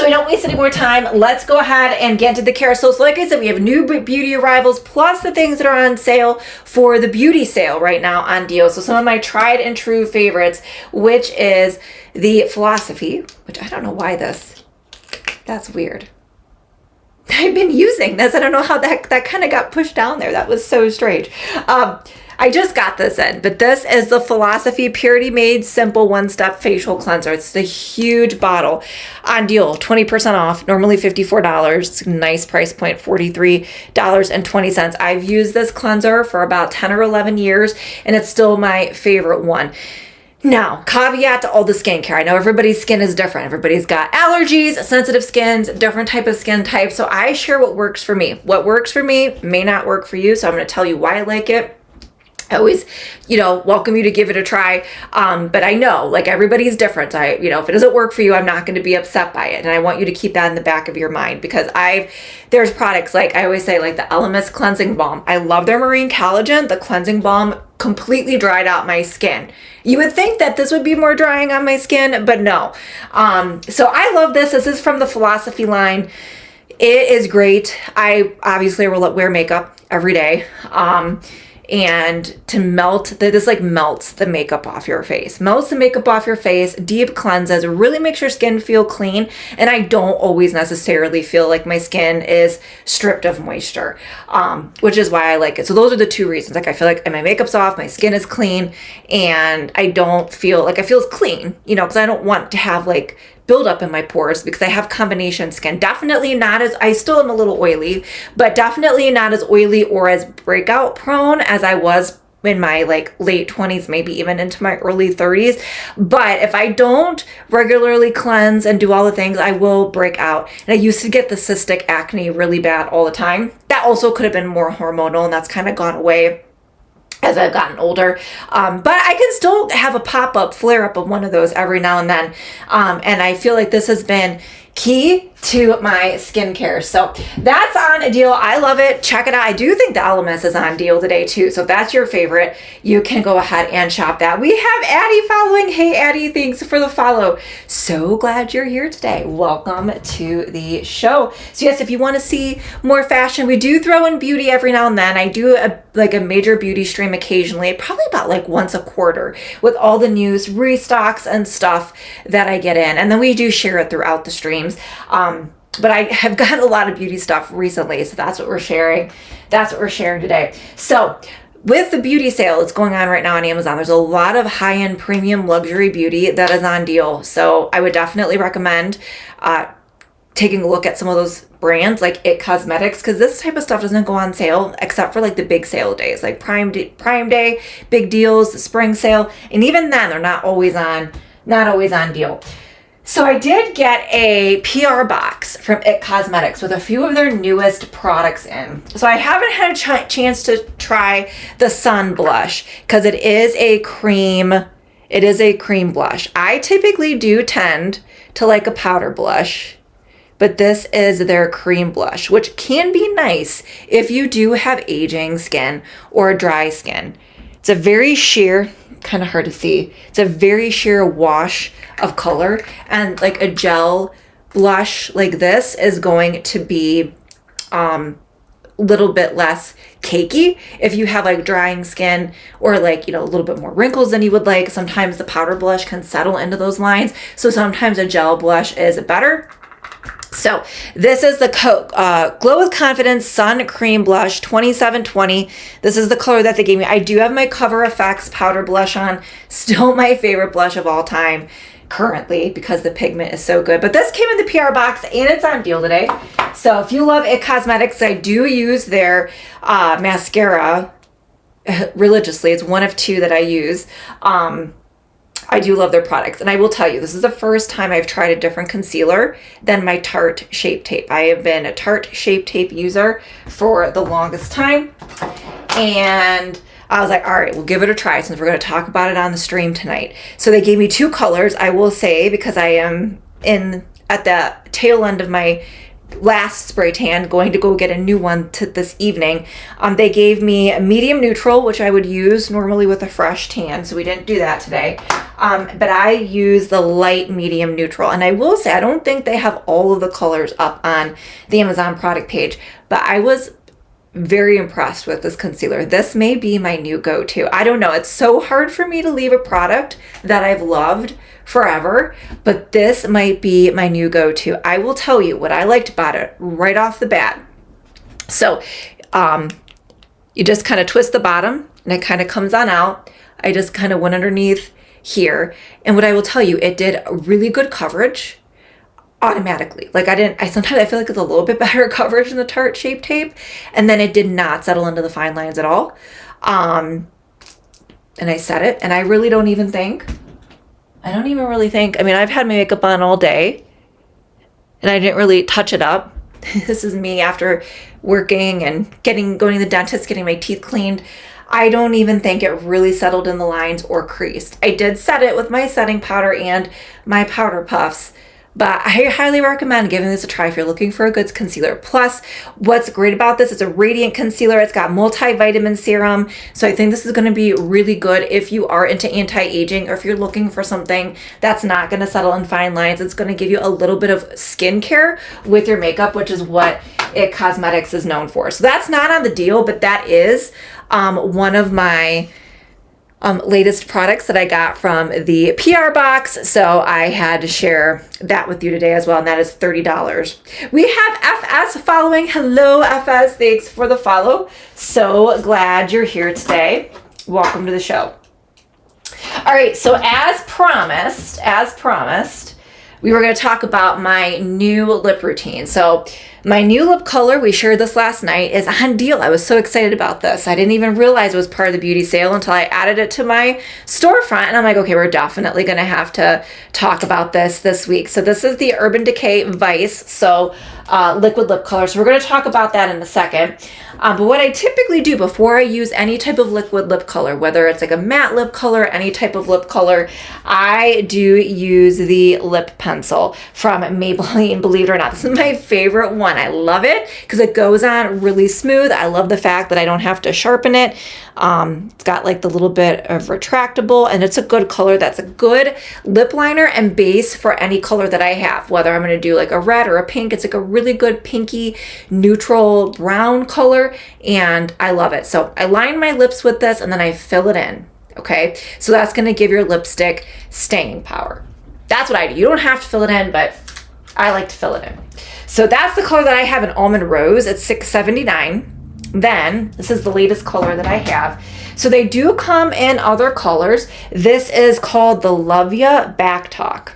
So we don't waste any more time. Let's go ahead and get into the carousel. So like I said, we have new beauty arrivals plus the things that are on sale for the beauty sale right now on deal. So some of my tried and true favorites, which is the Philosophy, which I don't know why that's weird. I've been using this. I don't know how that kind of got pushed down there. That was so strange. I just got this in, but this is the Philosophy Purity Made Simple One-Step Facial Cleanser. It's the huge bottle on deal, 20% off, normally $54. Nice price point, $43.20. I've used this cleanser for about 10 or 11 years, and it's still my favorite one. Now, caveat to all the skincare. I know everybody's skin is different. Everybody's got allergies, sensitive skins, different type of skin types. So I share what works for me. What works for me may not work for you. So I'm going to tell you why I like it. I always, welcome you to give it a try. But I know, like, everybody's different. If it doesn't work for you, I'm not going to be upset by it. And I want you to keep that in the back of your mind, because there's products, like I always say, like the Elemis Cleansing Balm. I love their marine collagen. The cleansing balm completely dried out my skin. You would think that this would be more drying on my skin, but no. So I love this. This is from the Philosophy line. It is great. I obviously will wear makeup every day. And to this like melts the makeup off your face. Melts the makeup off your face, deep cleanses, really makes your skin feel clean. And I don't always necessarily feel like my skin is stripped of moisture, which is why I like it. So those are the two reasons. Like, I feel like my makeup's off, my skin is clean, and I don't feel like I feel clean, because I don't want to have like build up in my pores, because I have combination skin. Definitely not I still am a little oily, but definitely not as oily or as breakout prone as I was in my like late 20s, maybe even into my early 30s. But if I don't regularly cleanse and do all the things, I will break out. And I used to get the cystic acne really bad all the time. That also could have been more hormonal, and that's kind of gone away as I've gotten older. But I can still have a pop-up, flare-up of one of those every now and then. And I feel like this has been key to my skincare. So that's on a deal. I love it. Check it out. I do think the Elemis is on deal today too. So if that's your favorite, you can go ahead and shop that. We have Addie following. Hey Addie, thanks for the follow. So glad you're here today. Welcome to the show. So yes, if you want to see more fashion, we do throw in beauty every now and then. I do a major beauty stream occasionally, probably about like once a quarter, with all the news, restocks and stuff that I get in. And then we do share it throughout the streams. But I have gotten a lot of beauty stuff recently, so that's what we're sharing. That's what we're sharing today. So with the beauty sale that's going on right now on Amazon, there's a lot of high-end premium luxury beauty that is on deal. So I would definitely recommend taking a look at some of those brands like IT Cosmetics, because this type of stuff doesn't go on sale except for like the big sale days, like Prime Day, big deals, the spring sale, and even then they're not always on deal. So I did get a PR box from IT Cosmetics with a few of their newest products in. So I haven't had a chance to try the Sun Blush, because it is a cream. It is a cream blush. I typically do tend to like a powder blush, but this is their cream blush, which can be nice if you do have aging skin or dry skin. It's a very sheer, kind of hard to see. It's a very sheer wash of color, and like a gel blush like this is going to be little bit less cakey if you have like drying skin or like, a little bit more wrinkles than you would like. Sometimes the powder blush can settle into those lines, so sometimes a gel blush is better. So this is the Glow with Confidence Sun Cream Blush 2720. This is the color that they gave me. I do have my Cover FX powder blush on. Still my favorite blush of all time currently, because the pigment is so good. But this came in the PR box and it's on deal today. So if you love IT Cosmetics, I do use their mascara religiously. It's one of two that I use. I do love their products, and I will tell you, this is the first time I've tried a different concealer than my Tarte Shape Tape. I have been a Tarte Shape Tape user for the longest time, and I was like, all right, we'll give it a try since we're going to talk about it on the stream tonight. So they gave me two colors, I will say, because I am at the tail end of my last spray tan, going to go get a new one this evening. They gave me a medium neutral, which I would use normally with a fresh tan, so we didn't do that today. But I use the light medium neutral, and I will say I don't think they have all of the colors up on the Amazon product page, but I was very impressed with this concealer. This may be my new go-to. I don't know. It's so hard for me to leave a product that I've loved forever, but this might be my new go-to. I will tell you what I liked about it right off the bat. So you just kind of twist the bottom and it kind of comes on out. I just kind of went underneath here, and what I will tell you, it did really good coverage automatically. Like sometimes I feel like it's a little bit better coverage than the Tarte Shape Tape, and then it did not settle into the fine lines at all. And I set it, and I don't even really think, I mean, I've had my makeup on all day, and I didn't really touch it up. This is me after working and going to the dentist, getting my teeth cleaned. I don't even think it really settled in the lines or creased. I did set it with my setting powder and my powder puffs, but I highly recommend giving this a try if you're looking for a good concealer. Plus, what's great about this, it's a radiant concealer. It's got multivitamin serum. So I think this is going to be really good if you are into anti-aging, or if you're looking for something that's not going to settle in fine lines. It's going to give you a little bit of skincare with your makeup, which is what IT Cosmetics is known for. So that's not on the deal, but that is one of my latest products that I got from the PR box. So I had to share that with you today as well, and that is $30. We have FS following. Hello, FS. Thanks for the follow. So glad you're here today. Welcome to the show. All right, so as promised, we were going to talk about my new lip routine. So my new lip color, we shared this last night, is on deal. I was so excited about this. I didn't even realize it was part of the beauty sale until I added it to my storefront. And I'm like, okay, we're definitely going to have to talk about this week. So this is the Urban Decay Vice, so liquid lip color. So we're going to talk about that in a second. But what I typically do before I use any type of liquid lip color, whether it's like a matte lip color, any type of lip color, I do use the lip pencil from Maybelline, believe it or not. This is my favorite one. I love it because it goes on really smooth. I love the fact that I don't have to sharpen it. It's got like the little bit of retractable, and it's a good color. That's a good lip liner and base for any color that I have, whether I'm going to do like a red or a pink. It's like a really good pinky neutral brown color, and I love it. So I line my lips with this and then I fill it in. Okay, so that's going to give your lipstick staying power. That's what I do. You don't have to fill it in, but I like to fill it in. So that's the color that I have in Almond Rose. It's $6.79. Then this is the latest color that I have. So they do come in other colors. This is called the Love Ya Back Talk,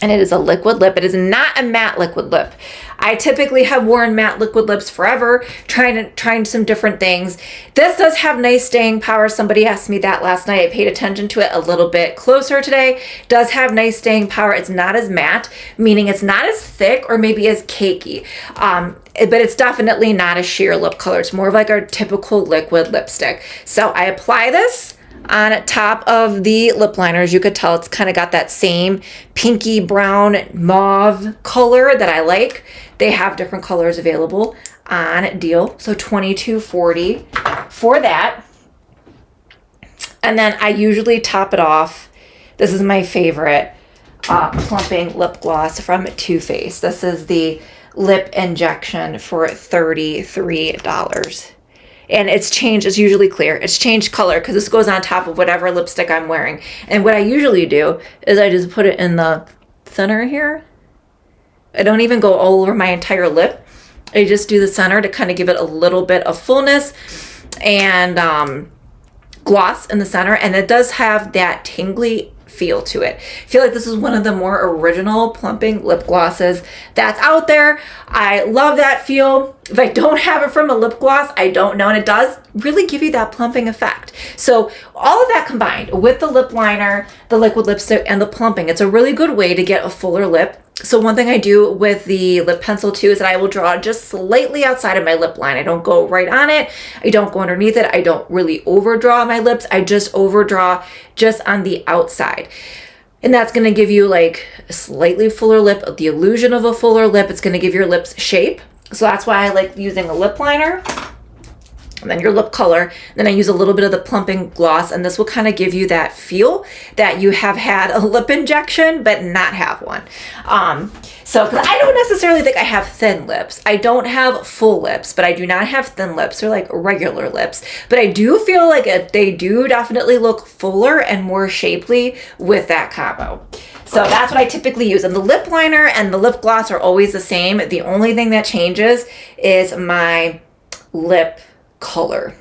and it is a liquid lip. It is not a matte liquid lip. I typically have worn matte liquid lips forever, trying some different things. This does have nice staying power. Somebody asked me that last night. I paid attention to it a little bit closer today. Does have nice staying power. It's not as matte, meaning it's not as thick or maybe as cakey. But it's definitely not a sheer lip color. It's more of like our typical liquid lipstick. So I apply this on top of the lip liner. As you could tell, it's kind of got that same pinky brown mauve color that I like. They have different colors available on deal. So $22.40 for that. And then I usually top it off. This is my favorite plumping lip gloss from Too Faced. This is the Lip Injection for $33. And it's changed, it's usually clear. It's changed color because this goes on top of whatever lipstick I'm wearing. And what I usually do is I just put it in the center here. I don't even go all over my entire lip. I just do the center to kind of give it a little bit of fullness and gloss in the center. And it does have that tingly feel to it. I feel like this is one of the more original plumping lip glosses that's out there. I love that feel. If I don't have it from a lip gloss, I don't know. And it does really give you that plumping effect. So all of that combined with the lip liner, the liquid lipstick, and the plumping, it's a really good way to get a fuller lip. So one thing I do with the lip pencil too is that I will draw just slightly outside of my lip line. I don't go right on it. I don't go underneath it. I don't really overdraw my lips. I just overdraw just on the outside. And that's going to give you like a slightly fuller lip, the illusion of a fuller lip. It's going to give your lips shape. So that's why I like using a lip liner. And then your lip color. Then I use a little bit of the plumping gloss, and this will kind of give you that feel that you have had a lip injection but not have one. So, because I don't necessarily think I have thin lips. I don't have full lips, but I do not have thin lips or like regular lips. But I do feel like they do definitely look fuller and more shapely with that combo. So that's what I typically use. And the lip liner and the lip gloss are always the same. The only thing that changes is my lip color.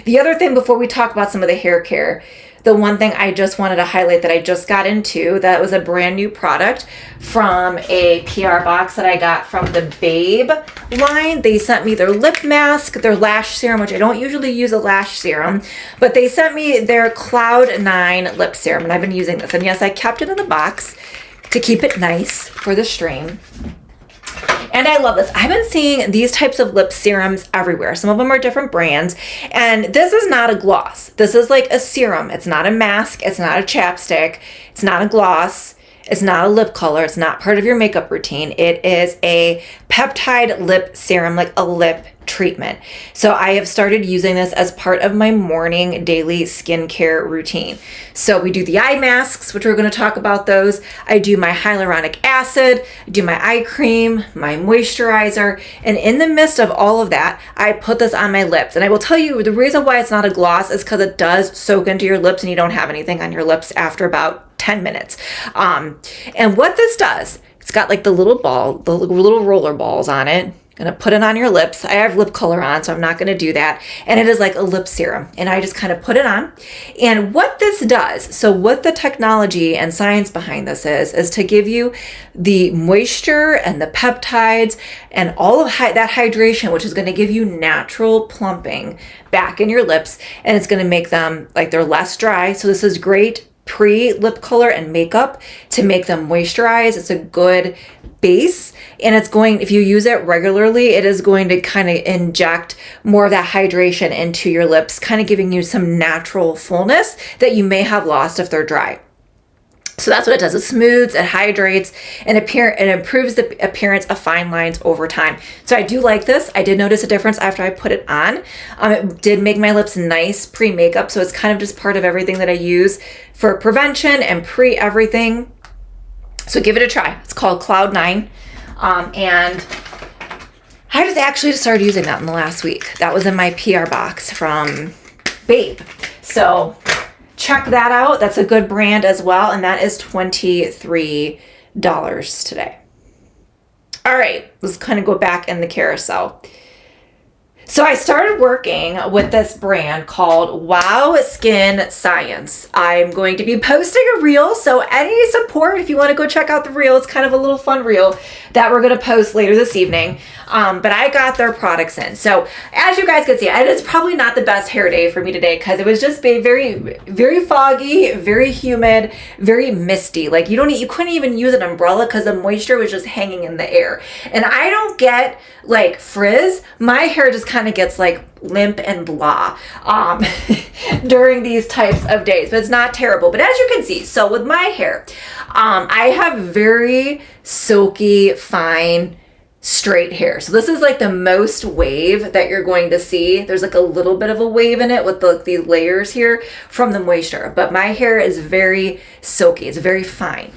The other thing before we talk about some of the hair care, the one thing I just wanted to highlight that I just got into, that was a brand new product from a PR box that I got from the Babe line. They sent me their lip mask, their lash serum, which I don't usually use a lash serum, but they sent me their Cloud 9 lip serum, and I've been using this. And yes, I kept it in the box to keep it nice for the stream. And I love this. I've been seeing these types of lip serums everywhere. Some of them are different brands. And this is not a gloss. This is like a serum. It's not a mask. It's not a chapstick. It's not a gloss. It's not a lip color. It's not part of your makeup routine. It is a peptide lip serum, like a lip treatment. So I have started using this as part of my morning daily skincare routine. So we do the eye masks, which we're going to talk about those. I do my hyaluronic acid, I do my eye cream, my moisturizer, and in the midst of all of that, I put this on my lips. And I will tell you the reason why it's not a gloss is because it does soak into your lips and you don't have anything on your lips after about 10 minutes. And what this does, it's got like the little roller balls on it. Gonna put it on your lips. I have lip color on, so I'm not gonna do that. And it is like a lip serum. And I just kind of put it on. And what this does, so what the technology and science behind this is to give you the moisture and the peptides and all of that hydration, which is gonna give you natural plumping back in your lips. And it's gonna make them like they're less dry. So this is great pre-lip color and makeup to make them moisturize. It's a good base, and it's going, if you use it regularly, it is going to kind of inject more of that hydration into your lips, kind of giving you some natural fullness that you may have lost if they're dry. So that's what it does. It smooths, it hydrates, and it improves the appearance of fine lines over time. So I do like this. I did notice a difference after I put it on. It did make my lips nice pre-makeup, so it's kind of just part of everything that I use for prevention and pre-everything. So give it a try. It's called Cloud 9. And I just actually started using that in the last week. That was in my PR box from Babe. So check that out. That's a good brand as well. And that is $23 today. All right, let's kind of go back in the carousel. So I started working with this brand called Wow Skin Science. I'm going to be posting a reel, so any support if you want to go check out the reel. It's kind of a little fun reel that we're going to post later this evening. But I got their products in. So as you guys can see, it is probably not the best hair day for me today because it was just very, very foggy, very humid, very misty. Like you couldn't even use an umbrella because the moisture was just hanging in the air. And I don't get like frizz. My hair just kind of gets like limp and blah during these types of days, but it's not terrible. But as you can see, so with my hair, I have very silky, fine, straight hair. So this is like the most wave that you're going to see. There's like a little bit of a wave in it with the layers here from the moisture, but my hair is very silky. It's very fine.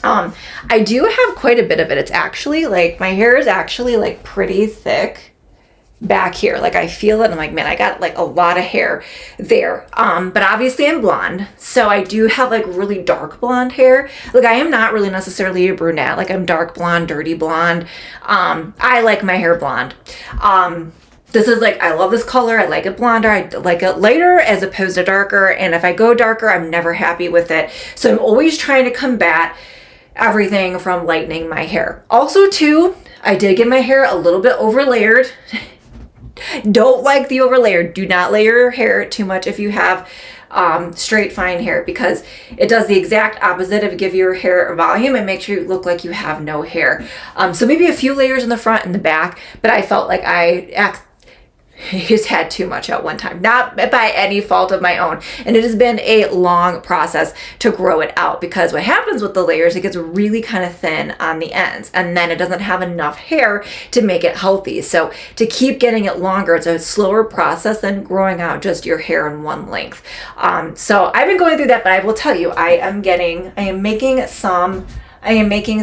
I do have quite a bit of it. It's actually like, my hair is actually like pretty thick back here. Like I feel it. And I'm like, man, I got like a lot of hair there. But obviously I'm blonde. So I do have like really dark blonde hair. Like I am not really necessarily a brunette. Like I'm dark blonde, dirty blonde. I like my hair blonde. This is like, I love this color. I like it blonder. I like it lighter as opposed to darker. And if I go darker, I'm never happy with it. So I'm always trying to combat everything from lightening my hair. Also too, I did get my hair a little bit over layered. Don't like the over layered. Do not layer your hair too much if you have straight fine hair, because it does the exact opposite of give your hair volume and makes you look like you have no hair. So maybe a few layers in the front and the back, but I felt like I has had too much at one time, not by any fault of my own. And it has been a long process to grow it out, because what happens with the layers, it gets really kind of thin on the ends, and then it doesn't have enough hair to make it healthy. So to keep getting it longer, it's a slower process than growing out just your hair in one length. So I've been going through that, but I will tell you, I am making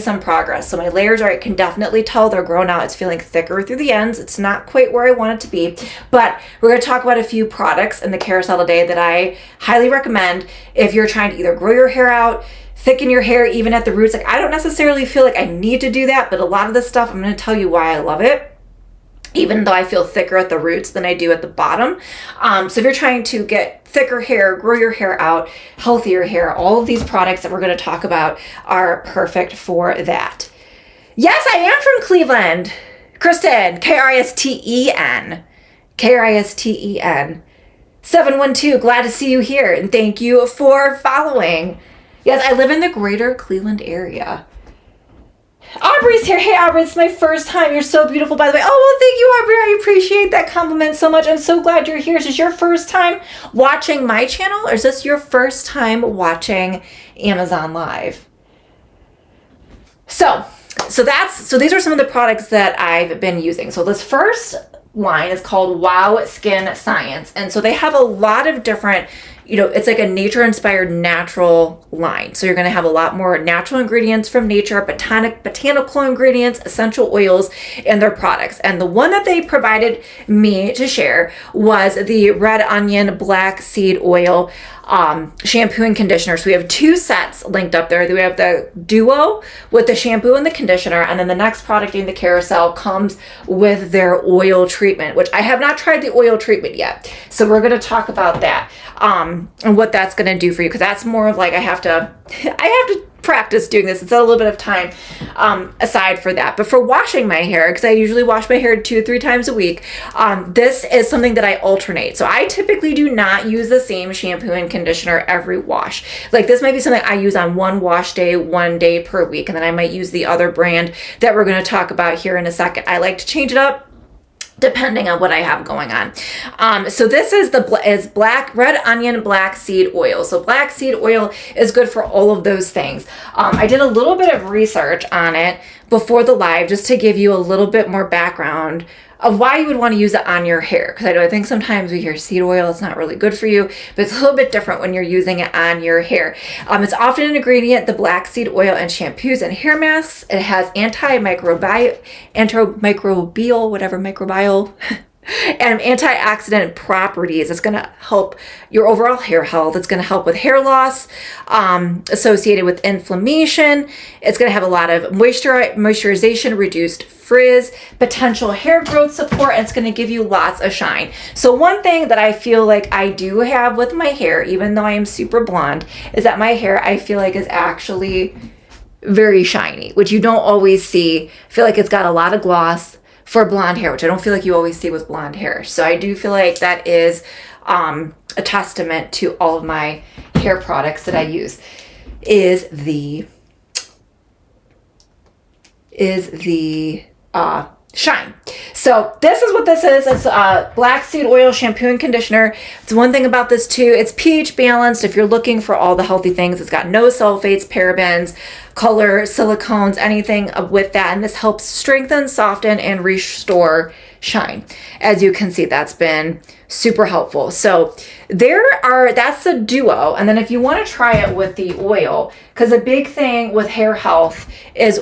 some progress. So my layers I can definitely tell they're grown out. It's feeling thicker through the ends. It's not quite where I want it to be, but we're going to talk about a few products in the carousel today that I highly recommend if you're trying to either grow your hair out, thicken your hair even at the roots. Like, I don't necessarily feel like I need to do that, but a lot of this stuff, I'm going to tell you why I love it, even though I feel thicker at the roots than I do at the bottom. So if you're trying to get thicker hair, grow your hair out, healthier hair, all of these products that we're going to talk about are perfect for that. Yes, I am from Cleveland. Kristen, Kristen. Kristen. 712, glad to see you here, and thank you for following. Yes, I live in the greater Cleveland area. Aubrey's here. Hey, Aubrey, it's my first time. You're so beautiful, by the way. Oh, well, thank you, Aubrey. I appreciate that compliment so much. I'm so glad you're here. Is this your first time watching my channel, or is this your first time watching Amazon Live? So these are some of the products that I've been using. So this first line is called Wow Skin Science. And so they have a lot of different, it's like a nature-inspired natural line. So you're going to have a lot more natural ingredients from nature, botanical ingredients, essential oils in their products. And the one that they provided me to share was the Red Onion Black Seed Oil shampoo and conditioner. So we have two sets linked up there. We have the duo with the shampoo and the conditioner, and then the next product in the carousel comes with their oil treatment, which I have not tried the oil treatment yet. So we're going to talk about that and what that's going to do for you, because that's more of like I have to practice doing this. It's a little bit of time aside for that. But for washing my hair, because I usually wash my hair 2 or 3 times a week, this is something that I alternate. So I typically do not use the same shampoo and conditioner every wash. Like, this might be something I use on one wash day, 1 day per week, and then I might use the other brand that we're going to talk about here in a second. I like to change it up depending on what I have going on. So this is Red Onion Black Seed Oil. So black seed oil is good for all of those things. I did a little bit of research on it before the live, just to give you a little bit more background of why you would want to use it on your hair. Because I think sometimes we hear seed oil, it's not really good for you, but it's a little bit different when you're using it on your hair. It's often an ingredient, the black seed oil, in shampoos and hair masks. It has antimicrobial, and antioxidant properties. It's going to help your overall hair health. It's going to help with hair loss associated with inflammation. It's going to have a lot of moisturization, reduced frizz, potential hair growth support, and it's going to give you lots of shine. So one thing that I feel like I do have with my hair, even though I am super blonde, is that my hair, I feel like, is actually very shiny, which you don't always see. I feel like it's got a lot of gloss for blonde hair, which I don't feel like you always see with blonde hair. So I do feel like that is a testament to all of my hair products that I use is the shine. So this is what this is. It's black seed oil shampoo and conditioner. It's one thing about this too, it's pH balanced. If you're looking for all the healthy things, it's got no sulfates, parabens, color, silicones, anything with that. And this helps strengthen, soften, and restore shine. As you can see, that's been super helpful. So that's the duo. And then if you want to try it with the oil, because a big thing with hair health is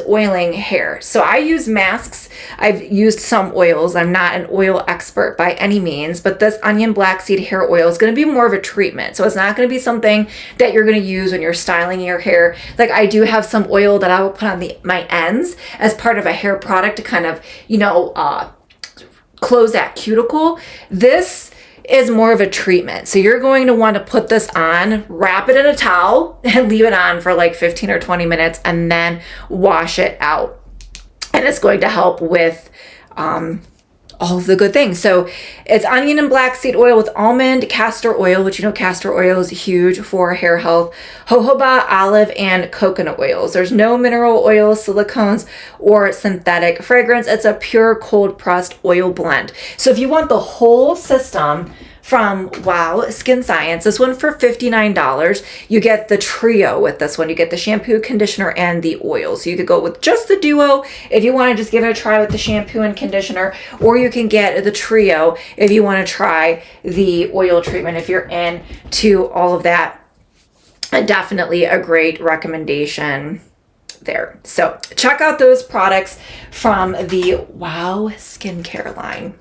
oiling hair. So I use masks. I've used some oils. I'm not an oil expert by any means, but this onion black seed hair oil is going to be more of a treatment. So it's not going to be something that you're going to use when you're styling your hair. Like, I do have some oil that I will put on my ends as part of a hair product to kind of, close that cuticle. This is more of a treatment. So you're going to want to put this on, wrap it in a towel, and leave it on for like 15 or 20 minutes, and then wash it out. And it's going to help with all of the good things. So it's onion and black seed oil with almond, castor oil, which you know castor oil is huge for hair health, jojoba, olive, and coconut oils. There's no mineral oils, silicones, or synthetic fragrance. It's a pure cold pressed oil blend. So if you want the whole system from Wow Skin Science, this one for $59, you get the trio with this one. You get the shampoo, conditioner, and the oil. So you could go with just the duo if you want to just give it a try with the shampoo and conditioner, or you can get the trio if you want to try the oil treatment if you're into all of that. Definitely a great recommendation there. So check out those products from the Wow Skincare line.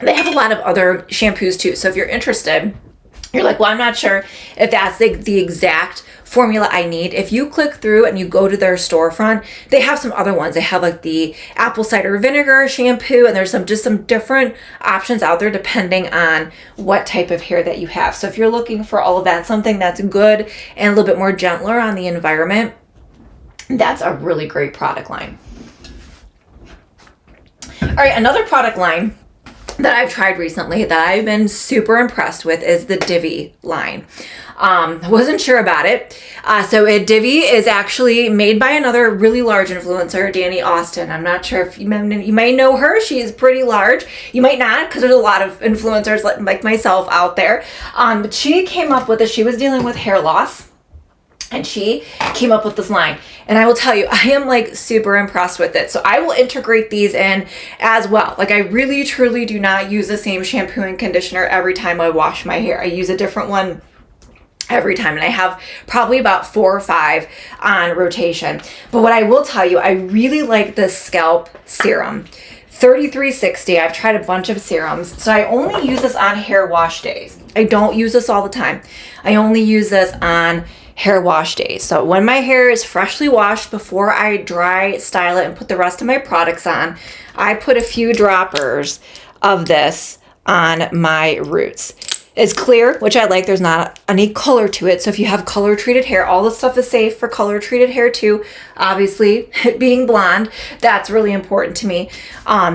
They have a lot of other shampoos too. So if you're interested, you're like, well, I'm not sure if that's the exact formula I need. If you click through and you go to their storefront, they have some other ones. They have like the apple cider vinegar shampoo, and there's some different options out there depending on what type of hair that you have. So if you're looking for all of that, something that's good and a little bit more gentler on the environment, that's a really great product line. All right, another product line that I've tried recently that I've been super impressed with is the Divi line. I wasn't sure about it. Divi is actually made by another really large influencer, Danny Austin. I'm not sure if you may know her. She's pretty large. You might not, because there's a lot of influencers like myself out there. But she came up with she was dealing with hair loss, and she came up with this line. And I will tell you, I am like super impressed with it. So I will integrate these in as well. Like I really, truly do not use the same shampoo and conditioner every time I wash my hair. I use a different one every time. And I have probably about 4 or 5 on rotation. But what I will tell you, I really like this scalp serum. 3360. I've tried a bunch of serums. So I only use this on hair wash days. I don't use this all the time. I only use this on hair wash days. So when my hair is freshly washed, before I dry style it and put the rest of my products on, I put a few droppers of this on my roots. It's clear, which I like. There's not any color to it. So if you have color treated hair, all this stuff is safe for color treated hair too. Obviously, being blonde, that's really important to me.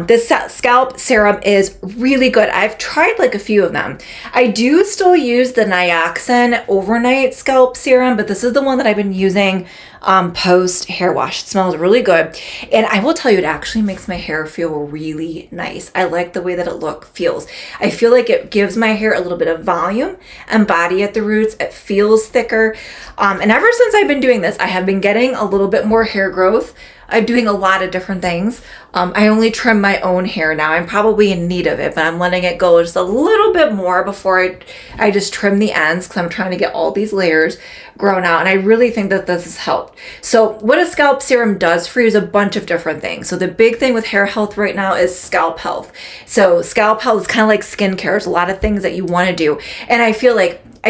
This scalp serum is really good. I've tried like a few of them. I do still use the Nioxin overnight scalp serum, but this is the one that I've been using post hair wash. It smells really good. And I will tell you, it actually makes my hair feel really nice. I like the way that it feels. I feel like it gives my hair a little bit of volume and body at the roots. It feels thicker. And ever since I've been doing this, I have been getting a little bit more hair growth. I'm doing a lot of different things. I only trim my own hair now. I'm probably in need of it, but I'm letting it go just a little bit more before I just trim the ends, because I'm trying to get all these layers grown out. And I really think that this has helped. So what a scalp serum does for you is a bunch of different things. So the big thing with hair health right now is scalp health. So scalp health is kind of like skincare. There's a lot of things that you want to do. And I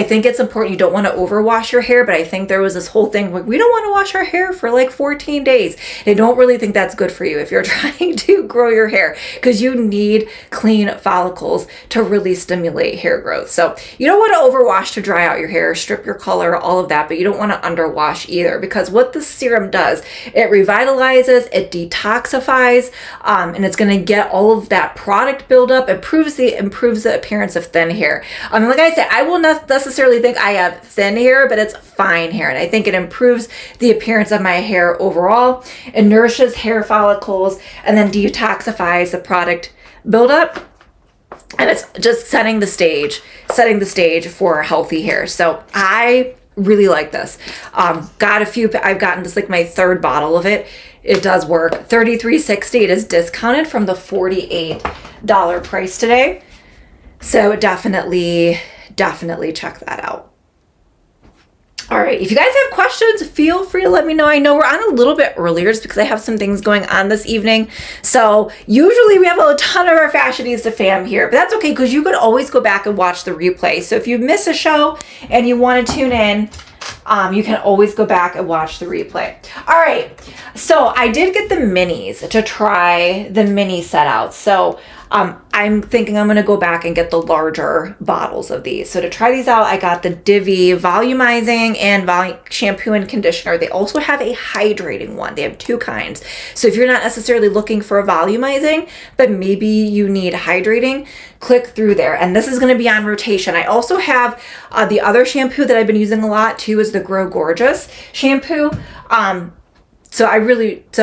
think it's important. You don't want to overwash your hair, but I think there was this whole thing where we don't want to wash our hair for like 14 days. I don't really think that's good for you if you're trying to grow your hair, because you need clean follicles to really stimulate hair growth. So you don't want to overwash to dry out your hair, strip your color, all of that, but you don't want to underwash either, because what the serum does, it revitalizes, it detoxifies, and it's going to get all of that product buildup, improves the appearance of thin hair. Like I said, I will not necessarily think I have thin hair, but it's fine hair, and I think it improves the appearance of my hair overall. It nourishes hair follicles and then detoxifies the product buildup, and it's just setting the stage for healthy hair. So I really like this. I've gotten this like my 3rd bottle of it. It does work. $33.60. It is discounted from the $48 price today. So definitely check that out. All right, if you guys have questions, feel free to let me know. I know we're on a little bit earlier just because I have some things going on this evening. So usually we have a ton of our Fashionista fam here, but that's okay, because you could always go back and watch the replay. So if you miss a show and you want to tune in, you can always go back and watch the replay. All right, so I did get the minis to try the mini set out. So I'm thinking I'm going to go back and get the larger bottles of these. So to try these out, I got the Divi Volumizing and Shampoo and Conditioner. They also have a hydrating one. They have two kinds. So if you're not necessarily looking for a volumizing, but maybe you need hydrating, click through there. And this is going to be on rotation. I also have the other shampoo that I've been using a lot too is the Grow Gorgeous shampoo. So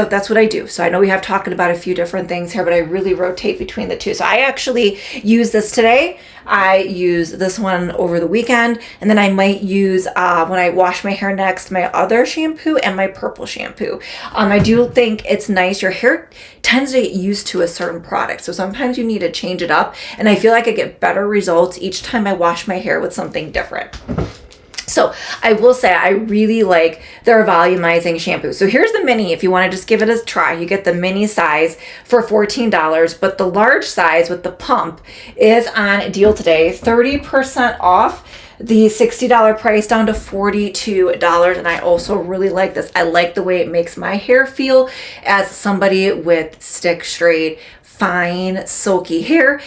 that's what I do. So I know we have talking about a few different things here, but I really rotate between the two. So I actually use this today. I use this one over the weekend, and then I might use, when I wash my hair next, my other shampoo and my purple shampoo. I do think it's nice. Your hair tends to get used to a certain product. So sometimes you need to change it up. And I feel like I get better results each time I wash my hair with something different. So I will say I really like their volumizing shampoo. So here's the mini. If you want to just give it a try, you get the mini size for $14, but the large size with the pump is on deal today, 30% off the $60 price down to $42. And I also really like this. I like the way it makes my hair feel as somebody with stick straight, fine, silky hair.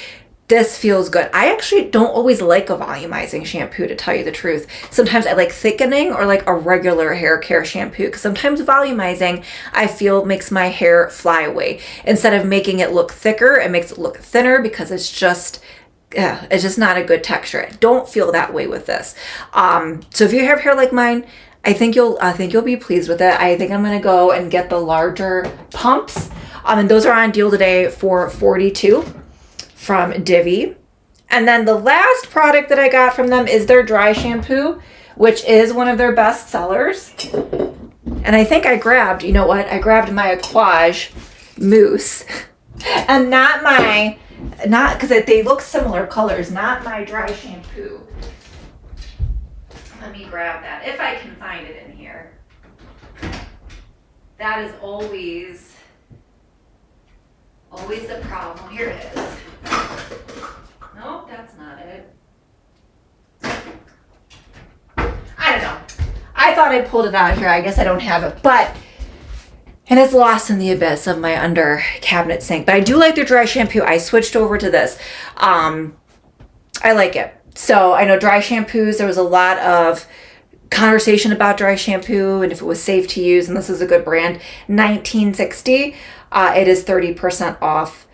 This feels good. I actually don't always like a volumizing shampoo, to tell you the truth. Sometimes I like thickening or like a regular hair care shampoo, because sometimes volumizing I feel makes my hair fly away. Instead of making it look thicker, it makes it look thinner because it's just not a good texture. I don't feel that way with this. So if you have hair like mine, I think you'll be pleased with it. I think I'm gonna go and get the larger pumps, and those are on deal today for $42. From Divi. And then the last product that I got from them is their dry shampoo, which is one of their best sellers. And I think I grabbed, you know what? I grabbed my Aquage Mousse and not because they look similar colors, not my dry shampoo. Let me grab that if I can find it in here. That is always the problem. Here it is. Nope, that's not it. I don't know. I thought I pulled it out here. I guess I don't have it, and it's lost in the abyss of my under cabinet sink. But I do like their dry shampoo. I switched over to this. I like it. So I know dry shampoos, there was a lot of conversation about dry shampoo and if it was safe to use, and this is a good brand. 1960. It is 30% off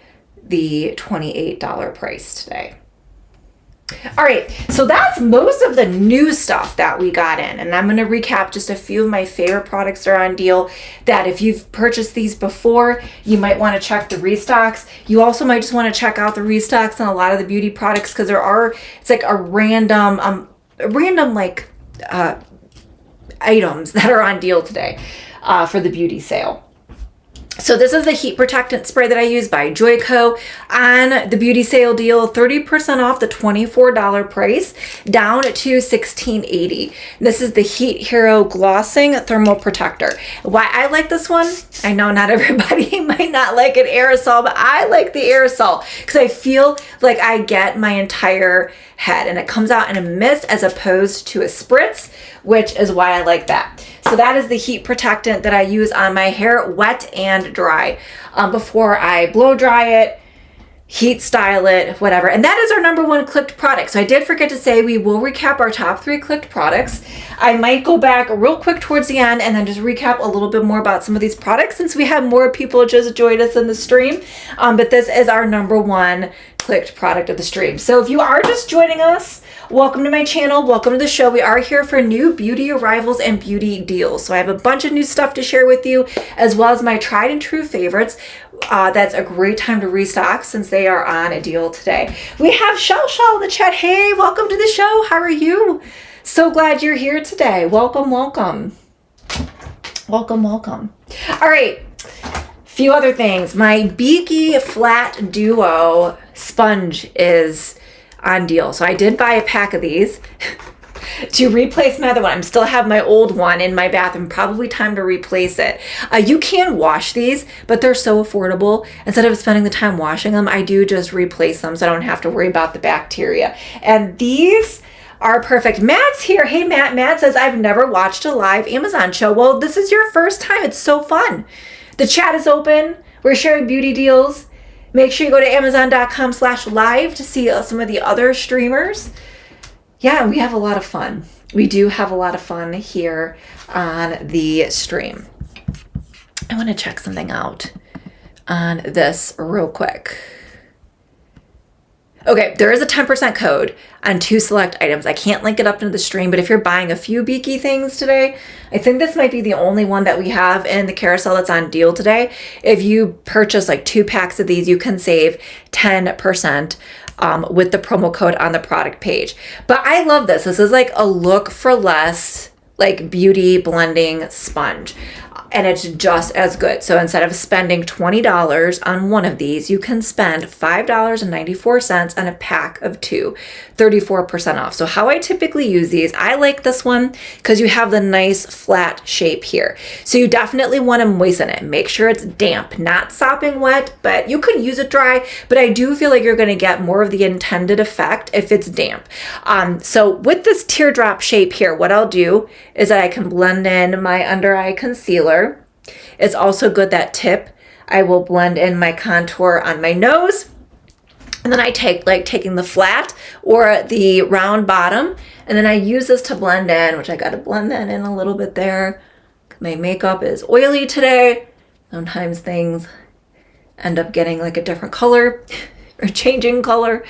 the $28 price today. All right, so that's most of the new stuff that we got in, and I'm going to recap just a few of my favorite products that are on deal that if you've purchased these before, you might want to check the restocks. You also might just want to check out the restocks on a lot of the beauty products, because it's like a random like items that are on deal today for the beauty sale. So this is the heat protectant spray that I use by Joico on the beauty sale deal, 30% off the $24 price down to $16.80. This is the Heat Hero Glossing Thermal Protector. Why I like this one, I know not everybody might not like an aerosol, but I like the aerosol because I feel like I get my entire head and it comes out in a mist as opposed to a spritz, which is why I like that. So that is the heat protectant that I use on my hair, wet and dry, before I blow dry it, heat style it, whatever. And that is our number one clicked product. So I did forget to say we will recap our top 3 clicked products. I might go back real quick towards the end and then just recap a little bit more about some of these products since we have more people just joined us in the stream. But this is our number one clicked product of the stream. So if you are just joining us, welcome to my channel. Welcome to the show. We are here for new beauty arrivals and beauty deals. So I have a bunch of new stuff to share with you, as well as my tried and true favorites. That's a great time to restock since they are on a deal today. We have Shell in the chat. Hey, welcome to the show. How are you? So glad you're here today. Welcome, welcome. Welcome, welcome. All right. Few other things. My Beaky Flat Duo sponge is on deal. So I did buy a pack of these to replace my other one. I still have my old one in my bathroom. Probably time to replace it. You can wash these, but they're so affordable. Instead of spending the time washing them, I do just replace them so I don't have to worry about the bacteria. And these are perfect. Matt's here. Hey, Matt. Matt says, I've never watched a live Amazon show. Well, this is your first time. It's so fun. The chat is open. We're sharing beauty deals. Make sure you go to amazon.com/live to see some of the other streamers. Yeah, we have a lot of fun. We do have a lot of fun here on the stream. I want to check something out on this real quick. Okay, there is a 10% code on 2 select items. I can't link it up into the stream, but if you're buying a few Beaky things today, I think this might be the only one that we have in the carousel that's on deal today. If you purchase like 2 packs of these, you can save 10% with the promo code on the product page. But I love this. This is like a look for less, like beauty blending sponge. And it's just as good. So instead of spending $20 on one of these, you can spend $5.94 on a pack of 2, 34% off. So how I typically use these, I like this one because you have the nice flat shape here. So you definitely want to moisten it. Make sure it's damp, not sopping wet, but you could use it dry. But I do feel like you're going to get more of the intended effect if it's damp. So with this teardrop shape here, what I'll do is that I can blend in my under eye concealer. It's also good that tip. I will blend in my contour on my nose. And then I take taking the flat or the round bottom. And then I use this to blend in, which I got to blend that in a little bit there. My makeup is oily today. Sometimes things end up getting like a different color or changing color.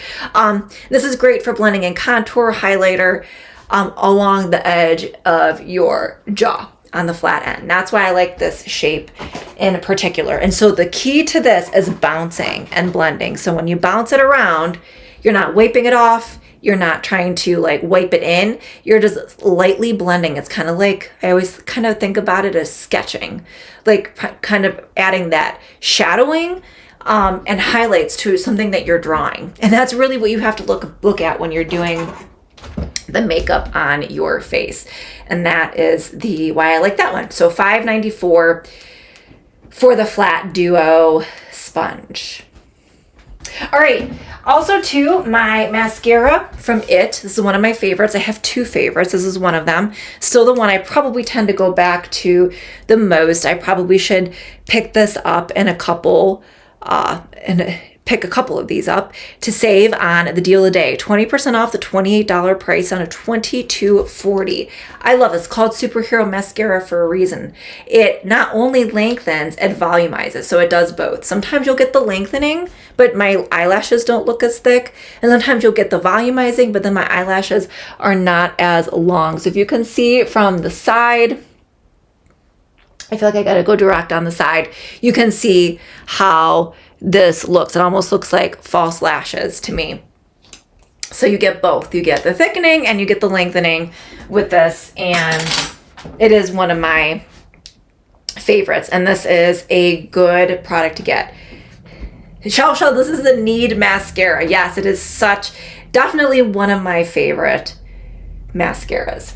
This is great for blending in contour, highlighter along the edge of your jaw on the flat end. That's why I like this shape in particular. And so the key to this is bouncing and blending. So when you bounce it around, you're not wiping it off. You're not trying to like wipe it in. You're just lightly blending. It's kind of like, I always kind of think about it as sketching, like kind of adding that shadowing and highlights to something that you're drawing. And that's really what you have to look at when you're doing the makeup on your face. And that is why I like that one. So $5.94 for the flat duo sponge. All right. Also too, my mascara from IT. This is one of my favorites. I have 2 favorites. This is one of them. Still the one I probably tend to go back to the most. I probably should pick this up in a couple pick a couple of these up to save on the deal a day. 20% off the $28 price on a $22.40. I love this. It's called Superhero Mascara for a reason. It not only lengthens, it volumizes. So it does both. Sometimes you'll get the lengthening, but my eyelashes don't look as thick. And sometimes you'll get the volumizing, but then my eyelashes are not as long. So if you can see from the side, I feel like I gotta go direct on the side. You can see how this looks. It almost looks like false lashes to me. So you get both. You get the thickening and you get the lengthening with this. And it is one of my favorites. And this is a good product to get. Shell, this is the Need mascara. Yes, it is definitely one of my favorite mascaras.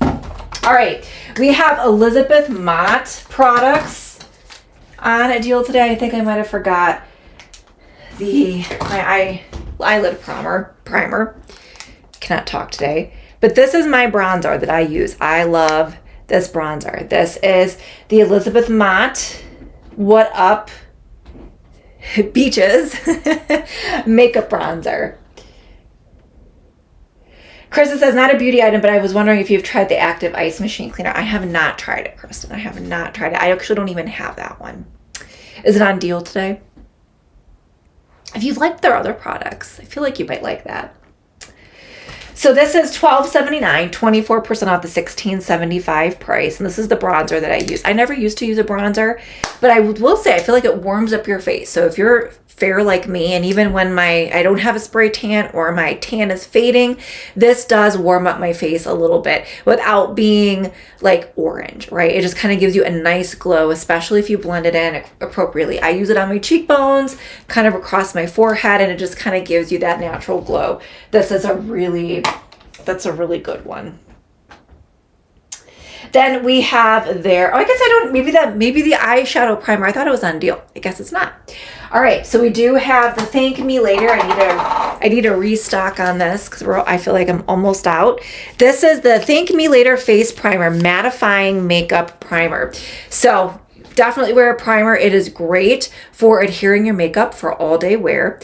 All right, we have Elizabeth Mott products on a deal today. I think I might have forgot my eyelid primer. Cannot talk today. But this is my bronzer that I use. I love this bronzer. This is the Elizabeth Mott What Up Beaches makeup bronzer. Kristen says, not a beauty item, but I was wondering if you've tried the Active Ice Machine Cleaner. I have not tried it, Kristen. I have not tried it. I actually don't even have that one. Is it on deal today? If you liked their other products, I feel like you might like that. So this is $12.79, 24% off the $16.75 price. And this is the bronzer that I use. I never used to use a bronzer, but I will say I feel like it warms up your face. So if you're fair like me, and even when I don't have a spray tan or my tan is fading, this does warm up my face a little bit without being like orange, right? It just kind of gives you a nice glow, especially if you blend it in appropriately. I use it on my cheekbones, kind of across my forehead, and it just kind of gives you that natural glow. That's a really good one. Then we have there, I guess I don't, maybe the eyeshadow primer, I thought it was on deal. I guess it's not. All right, so we do have the Thank Me Later. I need to restock on this because I feel like I'm almost out. This is the Thank Me Later Face Primer, Mattifying Makeup Primer. So definitely wear a primer. It is great for adhering your makeup for all day wear,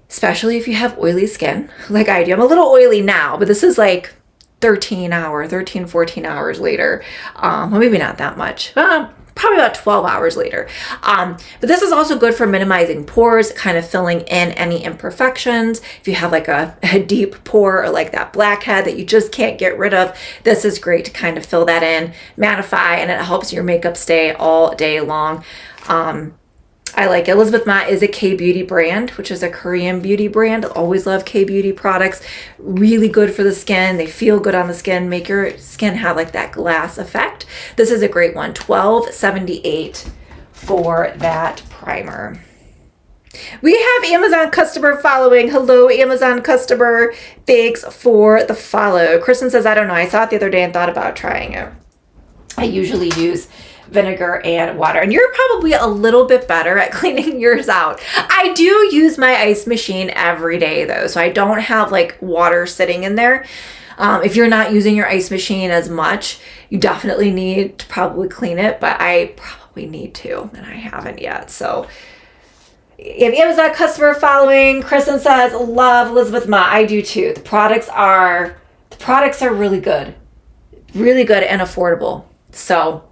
especially if you have oily skin like I do. I'm a little oily now, but this is like 14 hours later. Well, maybe not that much. Probably about 12 hours later. But this is also good for minimizing pores, kind of filling in any imperfections. If you have like a deep pore or like that blackhead that you just can't get rid of, this is great to kind of fill that in, mattify, and it helps your makeup stay all day long. I like it. Elizabeth Ma is a K-Beauty brand, which is a Korean beauty brand. Always love K-Beauty products. Really good for the skin. They feel good on the skin, make your skin have like that glass effect. This is a great one. $12.78 for that primer. We have Amazon customer following. Hello, Amazon customer. Thanks for the follow. Kristen says, I don't know. I saw it the other day and thought about trying it. I usually use vinegar and water, and you're probably a little bit better at cleaning yours out. I do use my ice machine every day though, so I don't have like water sitting in there. If you're not using your ice machine as much, you definitely need to probably clean it, but I probably need to, and I haven't yet. So if Amazon customer following, Kristen says, love Elizabeth Ma. I do too. The products are really good and affordable. So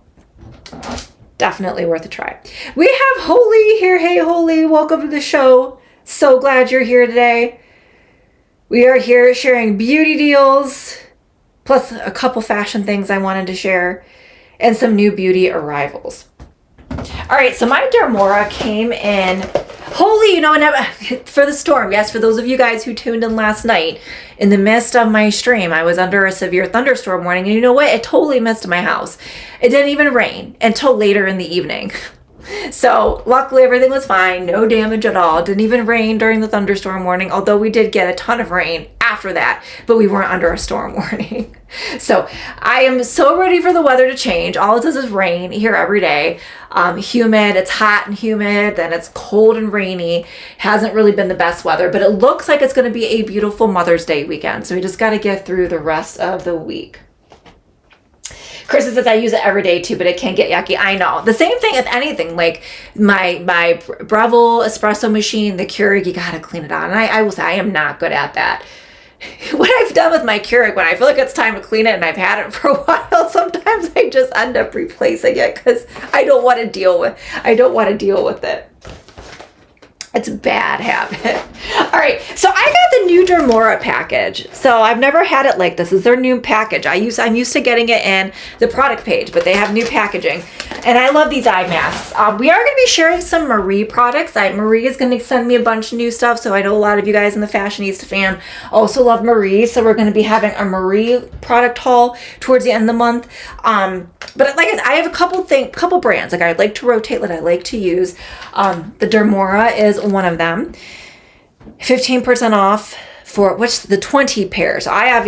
definitely worth a try. We have Holy here. Hey, Holy, welcome to the show. So glad you're here today. We are here sharing beauty deals, plus a couple fashion things I wanted to share, and some new beauty arrivals. All right, so my Dermora came in. Holy, for the storm. Yes, for those of you guys who tuned in last night, in the midst of my stream, I was under a severe thunderstorm warning, and you know what? It totally missed my house. It didn't even rain until later in the evening. So luckily everything was fine, no damage at all. Didn't even rain during the thunderstorm warning, although we did get a ton of rain after that, but we weren't under a storm warning. So I am so ready for the weather to change. All it does is rain here every day. Humid, it's hot and humid, then it's cold and rainy. Hasn't really been the best weather, but it looks like it's going to be a beautiful Mother's Day weekend. So we just got to get through the rest of the week. Kristen says I use it every day too, but it can get yucky. I know. The same thing if anything, like my Breville espresso machine, the Keurig, you gotta clean it out. And I will say I am not good at that. What I've done with my Keurig, when I feel like it's time to clean it and I've had it for a while, sometimes I just end up replacing it because I don't want to deal with it. It's a bad habit. All right, so I got the new Dermora package. So I've never had it like this. This is their new package. I'm used to getting it in the product page, but they have new packaging. And I love these eye masks. We are going to be sharing some Marie products. Marie is going to send me a bunch of new stuff. So I know a lot of you guys in the Fashionista fam also love Marie. So we're going to be having a Marie product haul towards the end of the month. But like I have a couple brands like I'd like to rotate, that I like to use. The Dermora is one of them. 15% off for the 20 pairs. I have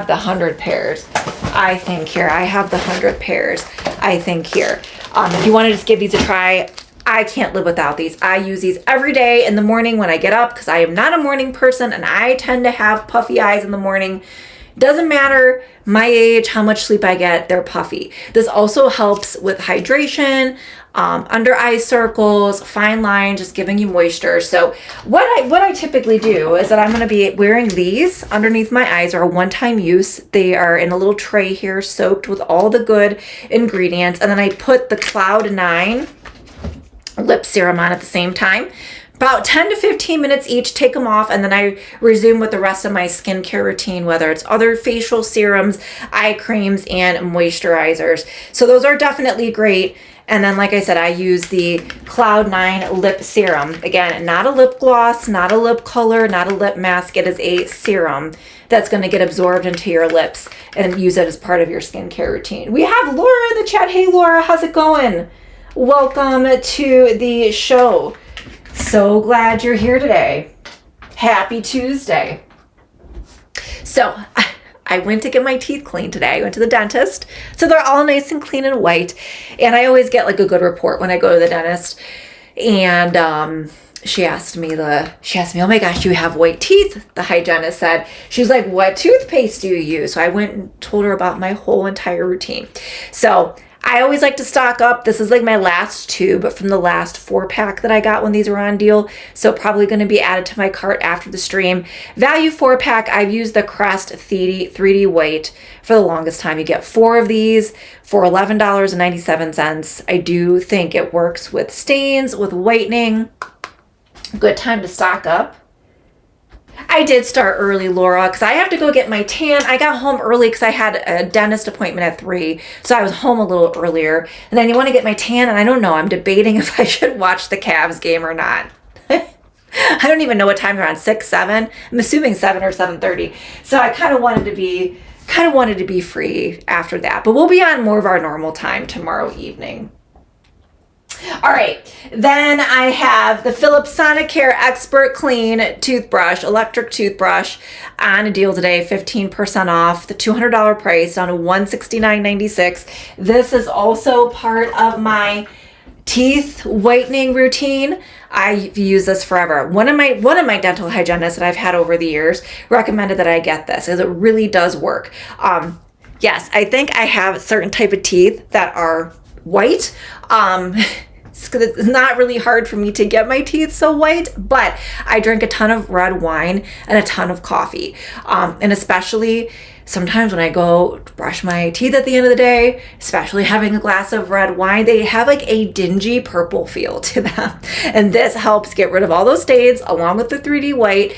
the 100 pairs. I think here I have the 100 pairs. I think here. If you want to just give these a try, I can't live without these. I use these every day in the morning when I get up because I am not a morning person and I tend to have puffy eyes in the morning. Doesn't matter my age, how much sleep I get, they're puffy. This also helps with hydration, under eye circles, fine lines, just giving you moisture. So what I typically do is that I'm going to be wearing these underneath my eyes, are a one-time use. They are in a little tray here soaked with all the good ingredients. And then I put the Cloud 9 lip serum on at the same time. About 10 to 15 minutes each, take them off, and then I resume with the rest of my skincare routine, whether it's other facial serums, eye creams, and moisturizers. So those are definitely great. And then, like I said, I use the Cloud 9 lip serum. Again, not a lip gloss, not a lip color, not a lip mask. It is a serum that's going to get absorbed into your lips and use it as part of your skincare routine. We have Laura in the chat. Hey, Laura, how's it going? Welcome to the show. So glad you're here today. Happy Tuesday. So I went to get my teeth cleaned today. I went to the dentist. So they're all nice and clean and white. And I always get like a good report when I go to the dentist. And she asked me, oh my gosh, you have white teeth, the hygienist said. She's like, what toothpaste do you use? So I went and told her about my whole entire routine. So I always like to stock up. This is like my last tube from the last 4-pack that I got when these were on deal. So probably going to be added to my cart after the stream. Value 4-pack, I've used the Crest 3D White for the longest time. You get 4 of these for $11.97. I do think it works with stains, with whitening. Good time to stock up. I did start early, Laura, because I have to go get my tan. I got home early because I had a dentist appointment at 3, so I was home a little earlier. And then you want to get my tan, and I don't know. I'm debating if I should watch the Cavs game or not. I don't even know what time they're on, 6, 7? I'm assuming 7 or 7:30. So I kind of wanted to be free after that. But we'll be on more of our normal time tomorrow evening. All right, then I have the Philips Sonicare Expert Clean toothbrush, electric toothbrush, on a deal today, 15% off, the $200 price, down to $169.96. This is also part of my teeth whitening routine. I've used this forever. One of my dental hygienists that I've had over the years recommended that I get this, because it really does work. Yes, I think I have a certain type of teeth that are white. It's not really hard for me to get my teeth so white, but I drink a ton of red wine and a ton of coffee. And especially sometimes when I go brush my teeth at the end of the day, especially having a glass of red wine, they have like a dingy purple feel to them. And this helps get rid of all those stains along with the 3D white.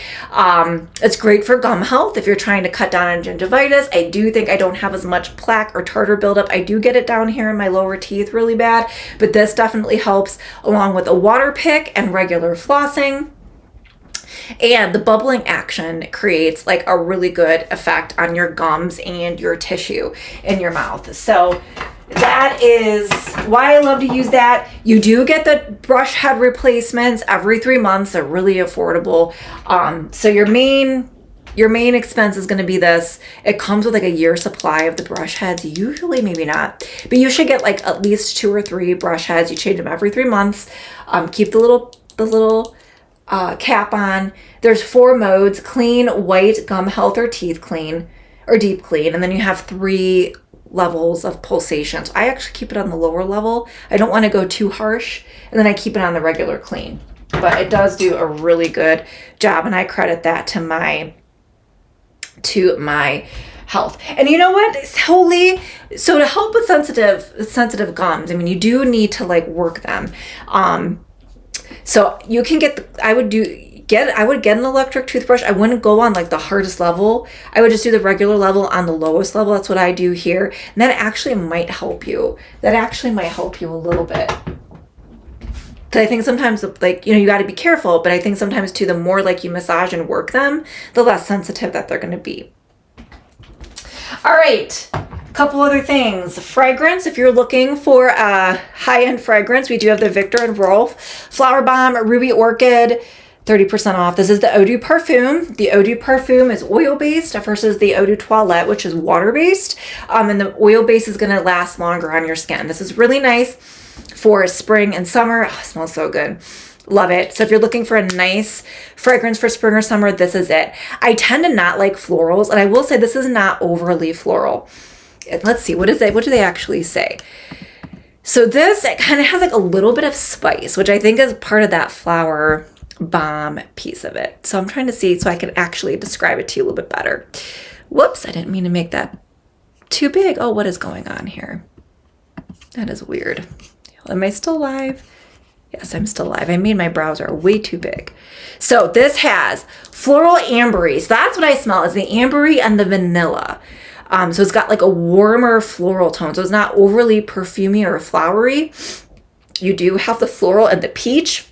It's great for gum health if you're trying to cut down on gingivitis. I do think I don't have as much plaque or tartar buildup. I do get it down here in my lower teeth really bad, but this definitely helps along with a water pick and regular flossing. And the bubbling action creates like a really good effect on your gums and your tissue in your mouth. So that is why I love to use that. You do get the brush head replacements every 3 months. They're really affordable. So your main expense is going to be this. It comes with like a year supply of the brush heads. Usually, maybe not, but you should get like at least 2 or 3 brush heads. You change them every 3 months. Keep the little cap on. There's 4 modes: clean, white, gum health, or teeth clean, or deep clean. And then you have 3 levels of pulsations. I actually keep it on the lower level. I don't want to go too harsh. And then I keep it on the regular clean. But it does do a really good job, and I credit that to my health. And you know what? So to help with sensitive gums, I mean, you do need to like work them. So you can I would get an electric toothbrush. I wouldn't go on like the hardest level. I would just do the regular level on the lowest level. That's what I do here. And that actually might help you. That actually might help you a little bit. So I think sometimes like, you got to be careful, but I think sometimes too, the more like you massage and work them, the less sensitive that they're going to be. All right. Couple other things. Fragrance, if you're looking for a high-end fragrance, we do have the Viktor and Rolf Flower Bomb Ruby Orchid, 30% off. This is the Eau de Parfum. The Eau de Parfum is oil-based versus the Eau de Toilette, which is water-based. And the oil base is going to last longer on your skin. This is really nice for spring and summer. Oh, it smells so good. Love it. So if you're looking for a nice fragrance for spring or summer, this is it. I tend to not like florals, and I will say this is not overly floral. Let's see, what do they actually say? So this, it kind of has like a little bit of spice, which I think is part of that flower bomb piece of it. So I'm trying to see so I can actually describe it to you a little bit better. Whoops, I didn't mean to make that too big. Oh, what is going on here? That is weird. Am I still live? Yes, I'm still live. I made my browser way too big. So this has floral ambery. So that's what I smell, is the ambery and the vanilla. So it's got like a warmer floral tone. So it's not overly perfumey or flowery. You do have the floral and the peach.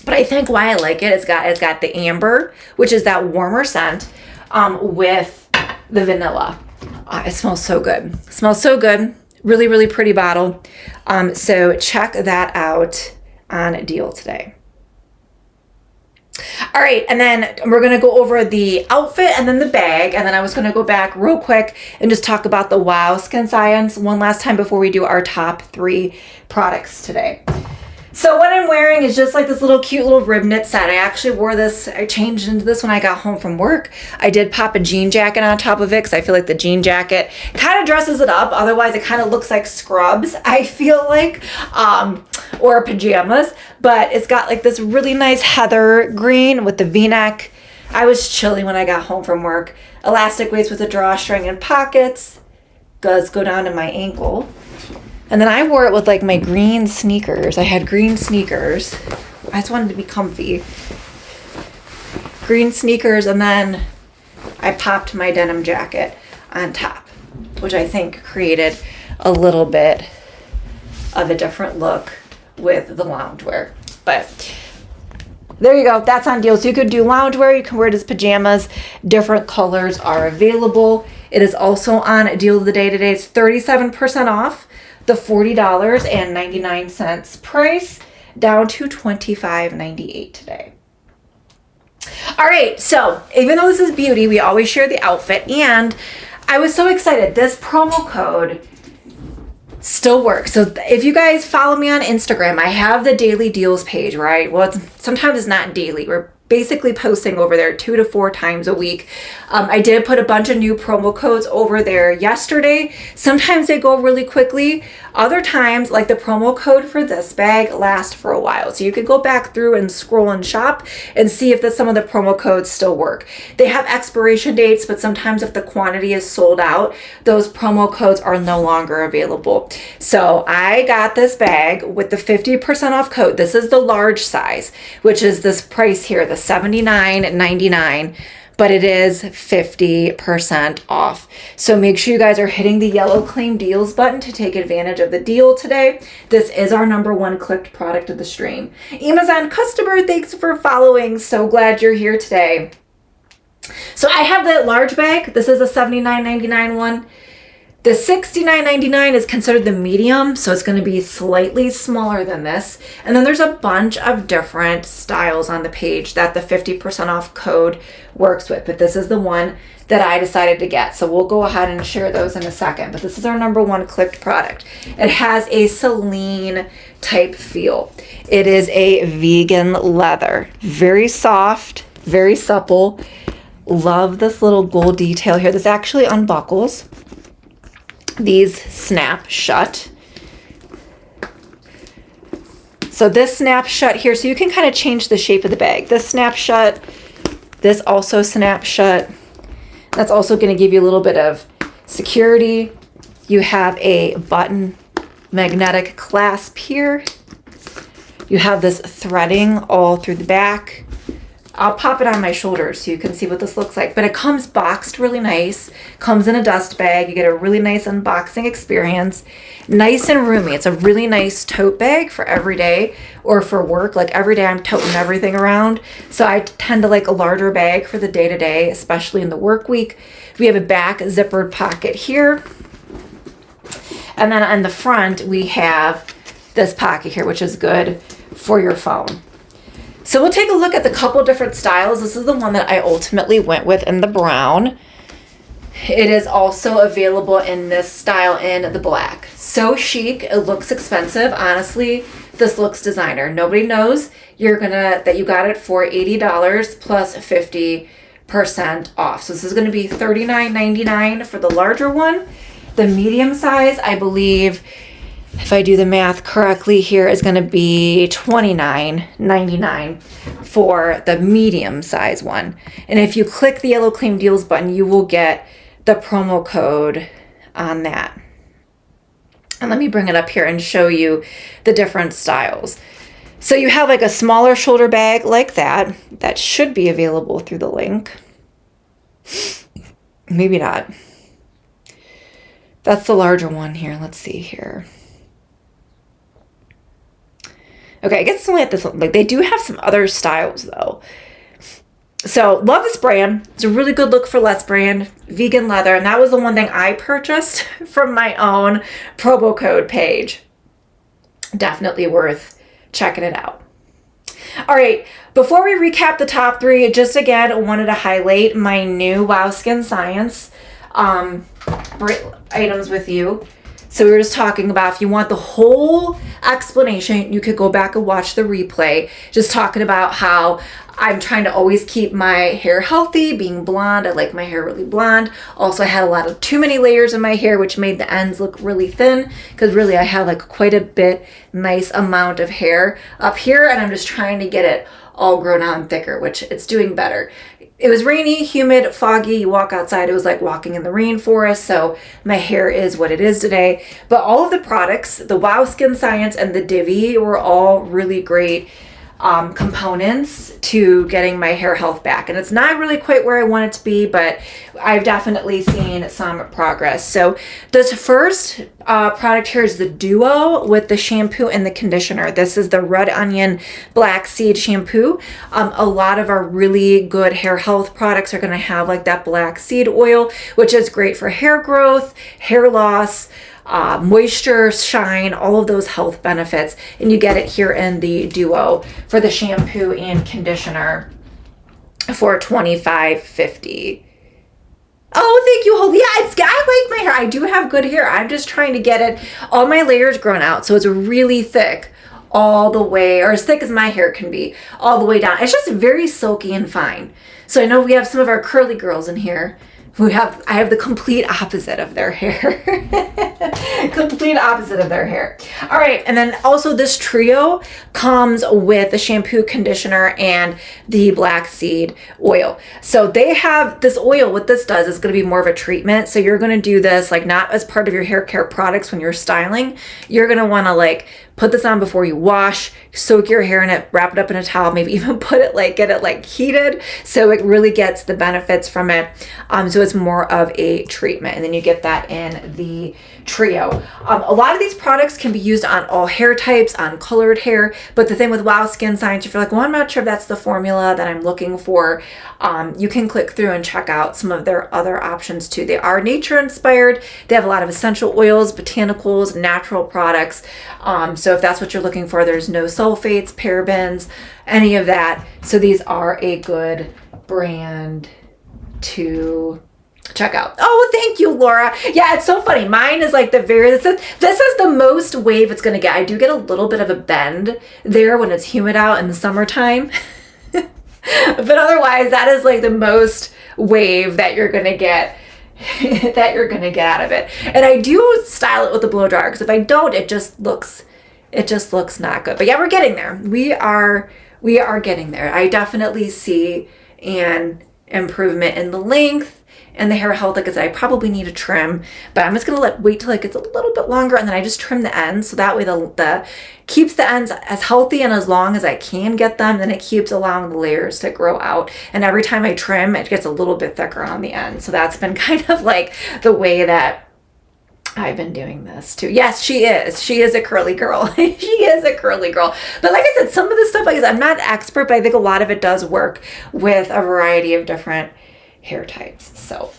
But I think why I like it, it's got the amber, which is that warmer scent, with the vanilla. It smells so good. It smells so good. Really, really pretty bottle. So check that out on a deal today. All right, and then we're gonna go over the outfit and then the bag, and then I was gonna go back real quick and just talk about the Wow Skin Science one last time before we do our top 3 products today. So what I'm wearing is just like this little cute little rib knit set. I actually wore this, I changed into this when I got home from work. I did pop a jean jacket on top of it because I feel like the jean jacket kind of dresses it up. Otherwise it kind of looks like scrubs, I feel like, or pajamas. But it's got like this really nice heather green with the V-neck. I was chilly when I got home from work. Elastic waist with a drawstring and pockets. Does go down to my ankle. And then I wore it with like my green sneakers. I had green sneakers. I just wanted to be comfy. Green sneakers, and then I popped my denim jacket on top, which I think created a little bit of a different look with the loungewear. But there you go. That's on deal. So you could do loungewear. You can wear it as pajamas. Different colors are available. It is also on deal of the day today. It's 37% off the $40.99 price, down to $25.98 today. All right, so even though this is beauty, we always share the outfit, and I was so excited. This promo code still works. So if you guys follow me on Instagram, I have the daily deals page, right? Well, sometimes it's not daily. We're basically posting over there 2 to 4 times a week. I did put a bunch of new promo codes over there yesterday. Sometimes they go really quickly. Other times, like the promo code for this bag, lasts for a while. So you could go back through and scroll and shop and see if some of the promo codes still work. They have expiration dates, but sometimes if the quantity is sold out, those promo codes are no longer available. So I got this bag with the 50% off code. This is the large size, which is this price here, the $79.99. But it is 50% off. So make sure you guys are hitting the yellow claim deals button to take advantage of the deal today. This is our #1 clicked product of the stream. Amazon customer, thanks for following. So glad you're here today. So I have the large bag. This is a $79.99 one. The $69.99 is considered the medium, so it's going to be slightly smaller than this. And then there's a bunch of different styles on the page that the 50% off code works with. But this is the one that I decided to get. So we'll go ahead and share those in a second. But this is our #1 clicked product. It has a Celine type feel. It is a vegan leather. Very soft, very supple. Love this little gold detail here. This actually unbuckles. These snap shut. So this snaps shut here, so you can kind of change the shape of the bag. This snaps shut, this also snaps shut. That's also going to give you a little bit of security. You have a button magnetic clasp here. You have this threading all through the back. I'll pop it on my shoulders so you can see what this looks like. But it comes boxed really nice. Comes in a dust bag. You get a really nice unboxing experience. Nice and roomy. It's a really nice tote bag for every day or for work. Like every day I'm toting everything around. So I tend to like a larger bag for the day-to-day, especially in the work week. We have a back zippered pocket here. And then on the front, we have this pocket here, which is good for your phone. So we'll take a look at the couple different styles. This is the one that I ultimately went with in the brown. It is also available in this style in the black. So chic, it looks expensive. Honestly, this looks designer. Nobody knows that you got it for $80 plus 50% off. So this is going to be $39.99 for the larger one. The medium size, I believe, if I do the math correctly here, is going to be $29.99 for the medium size one. And if you click the yellow claim deals button, you will get the promo code on that. And let me bring it up here and show you the different styles. So you have like a smaller shoulder bag like that. That should be available through the link. Maybe not. That's the larger one here. Let's see here. Okay, I guess it's only at this one. Like they do have some other styles though. So love this brand. It's a really good look for less brand, vegan leather. And that was the one thing I purchased from my own promo code page. Definitely worth checking it out. All right, before we recap the top three, just again wanted to highlight my new Wow Skin Science items with you. So we were just talking about, if you want the whole explanation, you could go back and watch the replay, just talking about how I'm trying to always keep my hair healthy, being blonde. I like my hair really blonde. Also, I had a lot of too many layers in my hair, which made the ends look really thin, because really I have like quite a bit nice amount of hair up here, and I'm just trying to get it all grown out and thicker, which it's doing better. It was rainy, humid, foggy. You walk outside, it was like walking in the rainforest. So my hair is what it is today. But all of the products, the Wow Skin Science and the Divi, were all really great components to getting my hair health back. And it's not really quite where I want it to be, but I've definitely seen some progress. So this first product here is the Duo with the shampoo and the conditioner. This is the Red Onion Black Seed Shampoo. A lot of our really good hair health products are going to have like that black seed oil, which is great for hair growth, hair loss, moisture, shine, all of those health benefits. And you get it here in the Duo for the shampoo and conditioner for $25.50. Oh, thank you, Holly. Yeah, I like my hair. I do have good hair. I'm just trying to get it, all my layers grown out. So it's really thick all the way, or as thick as my hair can be, all the way down. It's just very silky and fine. So I know we have some of our curly girls in here. I have the complete opposite of their hair. Complete opposite of their hair. All right, and then also this trio comes with the shampoo, conditioner, and the black seed oil. So they have this oil. What this does is going to be more of a treatment. So you're going to do this like not as part of your hair care products when you're styling. You're going to want to like put this on before you wash, soak your hair in it, wrap it up in a towel, maybe even put it like, get it like heated so it really gets the benefits from it. So it's more of a treatment, and then you get that in the trio. A lot of these products can be used on all hair types, on colored hair, but the thing with Wow Skin Science, if you're like, well, I'm not sure if that's the formula that I'm looking for, you can click through and check out some of their other options too. They are nature inspired. They have a lot of essential oils, botanicals, natural products. So if that's what you're looking for, there's no sulfates, parabens, any of that. So these are a good brand to check out. Oh, thank you, Laura. Yeah, it's so funny. Mine is like this is the most wave it's going to get. I do get a little bit of a bend there when it's humid out in the summertime. But otherwise, that is like the most wave that you're going to get out of it. And I do style it with a blow dryer, because if I don't, it just looks not good. But yeah, we're getting there. We are getting there. I definitely see an improvement in the length and the hair health. Like I said, I probably need a trim, but I'm just gonna wait till it gets a little bit longer, and then I just trim the ends, so that way the keeps the ends as healthy and as long as I can get them. Then it keeps allowing the layers to grow out, and every time I trim, it gets a little bit thicker on the end. So that's been kind of like the way that I've been doing this too. Yes, she is a curly girl. She is a curly girl. But like I said, some of this stuff, like I said, I'm not an expert, but I think a lot of it does work with a variety of different hair types. So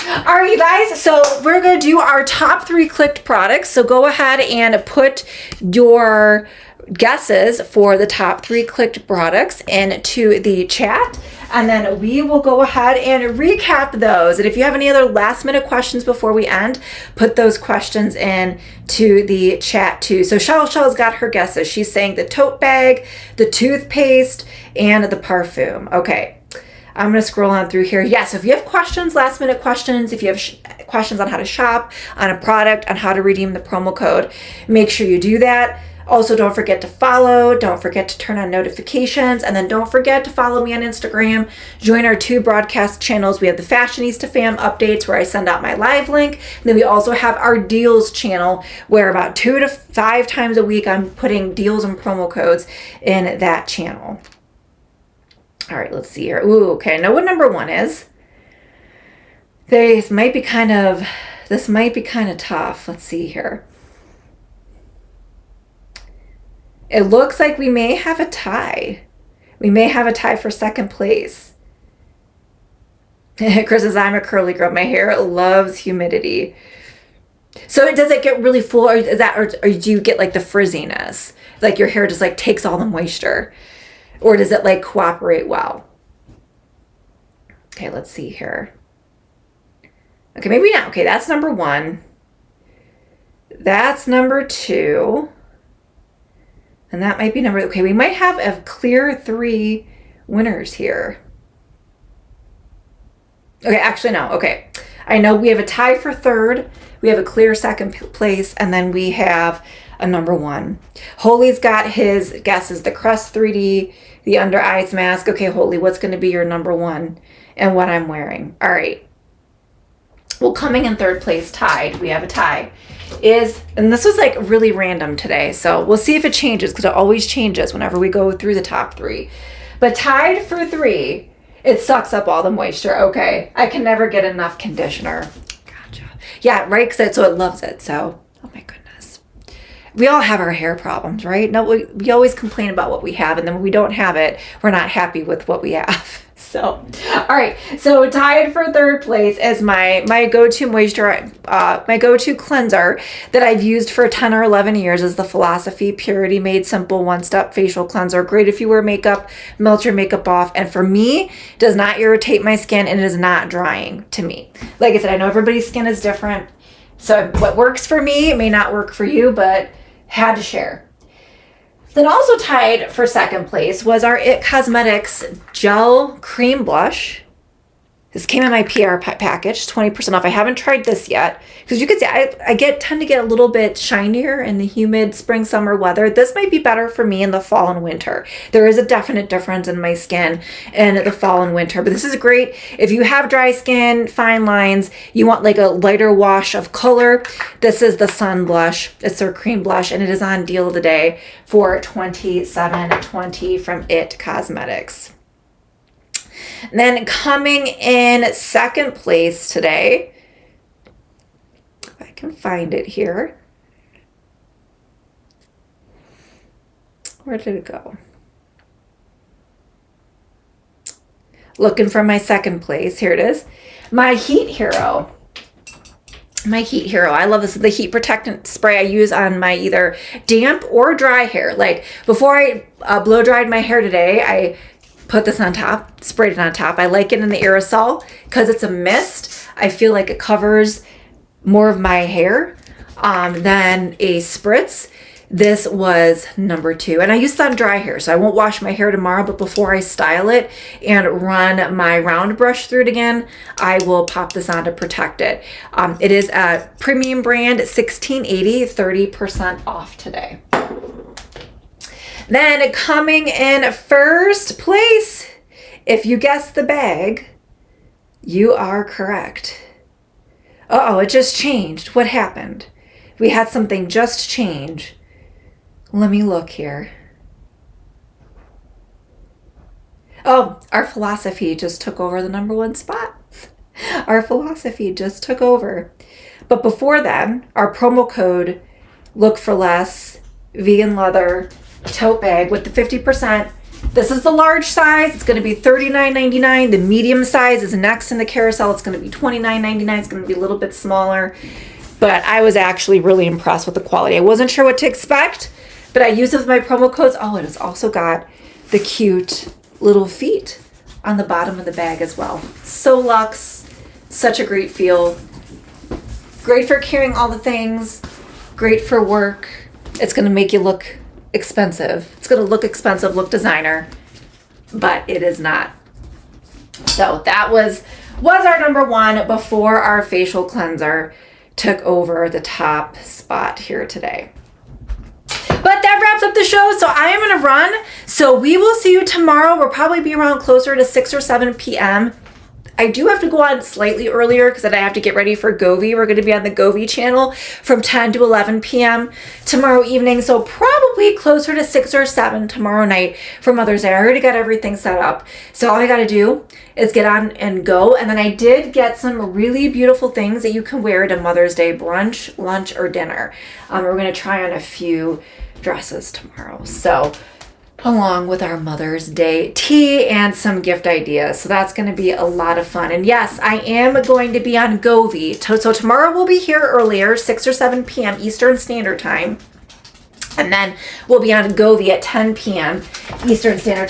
all right, you guys, so we're going to do our top 3 clicked products. So go ahead and put your guesses for the top 3 clicked products into the chat, and then we will go ahead and recap those. And if you have any other last minute questions before we end, put those questions in to the chat too. So Shell's got her guesses. She's saying the tote bag, the toothpaste, and the perfume. Okay, I'm going to scroll on through here. Yeah, so if you have questions, last minute questions, if you have questions on how to shop, on a product, on how to redeem the promo code, make sure you do that. Also, don't forget to follow, don't forget to turn on notifications, and then don't forget to follow me on Instagram. Join our 2 broadcast channels. We have the Fashionista Fam updates where I send out my live link. And then we also have our deals channel where about 2 to 5 times a week I'm putting deals and promo codes in that channel. All right, let's see here. Ooh, okay, I know what number 1 is. This might be kind of tough. Let's see here. It looks like we may have a tie. We may have a tie for second place. Chris says, I'm a curly girl. My hair loves humidity. So does it get really full, or do you get like the frizziness? Like your hair just like takes all the moisture? Or does it like cooperate well? Okay, let's see here. Okay, maybe not. Okay, that's number 1. That's number 2. And that might be number, okay, we might have a clear 3 winners here. Okay, actually no, okay. I know we have a tie for 3rd, we have a clear 2nd place, and then we have a number 1. Holy's got his guesses, the Crest 3D, the Under Eyes mask. Okay, Holy, what's gonna be your number 1 and what I'm wearing? All right. Well, coming in 3rd place, tied, we have a tie, is, and this was like really random today, so we'll see if it changes because it always changes whenever we go through the top 3. But tied for 3, it sucks up all the moisture. Okay, I can never get enough conditioner. Gotcha. Yeah, right, so it loves it, so, oh my goodness. We all have our hair problems, right? No, we always complain about what we have, and then when we don't have it, we're not happy with what we have. So, all right. So tied for 3rd place is my go-to moisture, my go-to cleanser that I've used for 10 or 11 years is the Philosophy Purity Made Simple One-Step Facial Cleanser. Great if you wear makeup, melt your makeup off. And for me, does not irritate my skin and it is not drying to me. Like I said, I know everybody's skin is different. So what works for me may not work for you, but had to share. Then also tied for 2nd place was our IT Cosmetics Gel Cream Blush. This came in my PR package, 20% off. I haven't tried this yet because you can see I tend to get a little bit shinier in the humid spring, summer weather. This might be better for me in the fall and winter. There is a definite difference in my skin in the fall and winter, but this is great if you have dry skin, fine lines, you want like a lighter wash of color. This is the Sun Blush. It's their cream blush, and it is on deal of the day for $27.20 from IT Cosmetics. And then coming in 2nd place today, if I can find it here. Where did it go? Looking for my 2nd place. Here it is. My Heat Hero. My Heat Hero. I love this. The heat protectant spray I use on my either damp or dry hair. Like before I blow dried my hair today, I put this on top, sprayed it on top. I like it in the aerosol because it's a mist. I feel like it covers more of my hair than a spritz. This was number 2. And I use this on dry hair, so I won't wash my hair tomorrow, but before I style it and run my round brush through it again, I will pop this on to protect it. It is a premium brand, $16.80, 30% off today. Then coming in 1st place, if you guessed the bag, you are correct. Uh-oh, it just changed. What happened? We had something just change. Let me look here. Oh, our Philosophy just took over the number 1 spot. Our Philosophy just took over. But before then, our promo code, Look for Less, vegan leather, tote bag with the 50%. This is the large size. It's going to be $39.99. The medium size is next in the carousel. It's going to be $29.99. It's going to be a little bit smaller. But I was actually really impressed with the quality. I wasn't sure what to expect, but I used it with my promo codes. Oh, it has also got the cute little feet on the bottom of the bag as well. So luxe. Such a great feel. Great for carrying all the things. Great for work. It's going to make you look expensive. It's going to look expensive, look designer, but it is not. So that was our number 1 before our facial cleanser took over the top spot here today. But that wraps up the show. So I am going to run. So we will see you tomorrow. We'll probably be around closer to 6 or 7 p.m. I do have to go on slightly earlier because then I have to get ready for Govee. We're going to be on the Govee channel from 10 to 11 p.m. tomorrow evening. So probably closer to 6 or 7 tomorrow night for Mother's Day. I already got everything set up. So all I got to do is get on and go. And then I did get some really beautiful things that you can wear to Mother's Day brunch, lunch, or dinner. We're going to try on a few dresses tomorrow. So along with our Mother's Day tea and some gift ideas. So that's going to be a lot of fun. And yes, I am going to be on Govee. So tomorrow we'll be here earlier, 6 or 7 p.m. Eastern Standard Time. And then we'll be on Govee at 10 p.m. Eastern Standard Time.